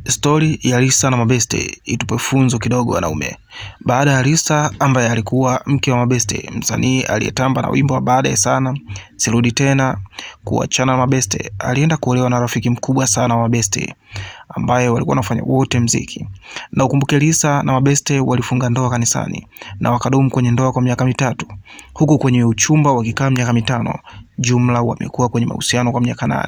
Stori ya Lisa na Mabeste itupe funzo kidogo wanaume. Baada ya Lisa ambaye alikuwa mke wa Mabeste, msanii aliyetamba na wimbo wa baadaye sana Sirudi Tena, kuachana na Mabeste, alienda kuolewa na rafiki mkubwa sana wa Mabeste ambaye walikuwa wanafanya wote mziki. Na ukumbuke Lisa na Mabeste walifunga ndoa kanisani na wakadumu kwenye ndoa kwa miaka 3, huku kwenye uchumba wakikaa miaka 5. Jumla wamekuwa kwenye mahusiano kwa miaka 8.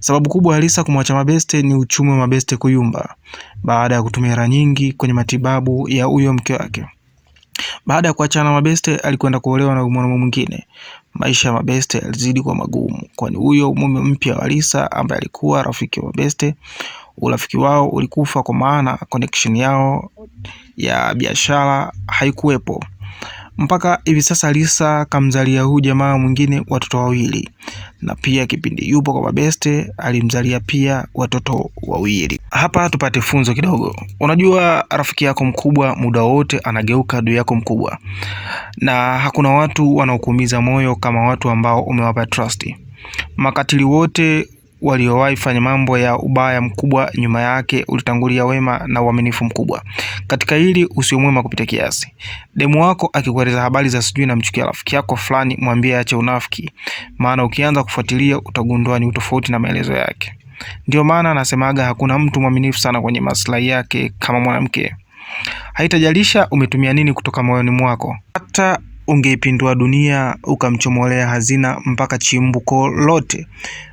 Sababu kubwa ya Lisa kumwacha Mabeste ni uchumi wa Mabeste kuyumba baada ya kutumia hela nyingi kwenye matibabu ya huyo mke wake. Baada ya kuachana na Mabeste, alikwenda kuolewa na mwanamume mwingine. Maisha ya Mabeste yalizidi kuwa magumu, kwani huyo mume mpya wa Lisa ambaye alikuwa rafiki wa Mabeste, urafiki wao ulikufa kwa maana connection yao ya biashara haikuwepo. Mpaka hivi sasa Lisa kamzalia huyu jamaa mwingine watoto 2, na pia kipindi yupo kwa Mabeste alimzalia pia watoto 2. Hapa tupate funzo kidogo. Unajua rafiki yako mkubwa muda wote anageuka adui yako mkubwa, na hakuna watu wanaokuumiza moyo kama watu ambao umewapa trust. Makatili wote waliowahi fanya mambo ya ubaya mkubwa, nyuma yake ulitangulia wema na uaminifu mkubwa. Katika hili usio mwema kupita kiasi. Demu wako akikueleza habari za sijui na mchukia rafiki yako fulani, mwambie aache unafiki, maana ukianza kufuatilia utagundua ni utofauti na maelezo yake. Ndio maana anasemaga hakuna mtu mwaminifu sana kwenye maslahi yake kama mwanamke. Haitajalisha umetumia nini kutoka moyoni mwako. Hata ungeipindua dunia ukamchomolea hazina mpaka chimbuko lote,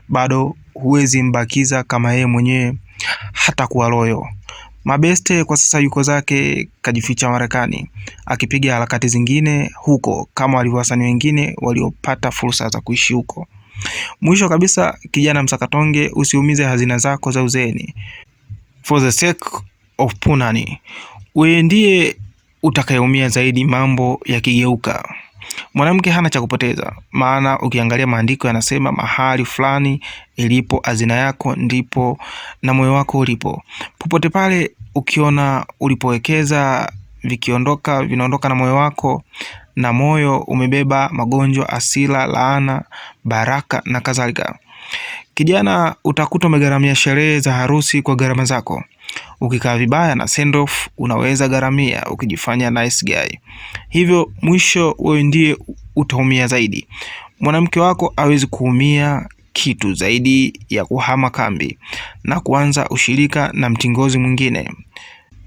bado huwezi mbakiza kama yeye mwenyewe hata kuwa loyo. Mabeste kwa sasa yuko zake kajificha Marekani, akipiga harakati zingine huko kama walivyowasanii wengine waliopata fursa za kuishi huko. Mwisho kabisa, kijana msakatonge, usiumize hazina zako za uzeeni for the sake of punani. Wewe ndiye utakayeumia zaidi mambo yakigeuka. Mwanamke hana cha kupoteza, maana ukiangalia maandiko yanasema mahali fulani ilipo hazina yako ndipo na moyo wako ulipo. Popote pale ukiona ulipowekeza vinaondoka na moyo wako, na moyo umebeba magonjwa, hasira, laana, baraka na kadhalika. Kijana, utakuta umegharamia sherehe za harusi kwa gharama zako. Ukikaa vibaya na send off unaweza gharamia ukijifanya nice guy. Hivyo mwisho wewe ndiye utaumia zaidi. Mwanamke wako hawezi kuumia kitu zaidi ya kuhama kambi na kuanza ushirika na mtingozi mwingine.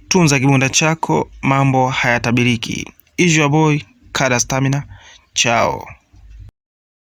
Tunza kibunda chako, mambo hayatabiriki. Is your boy Kada Stamina. Chao.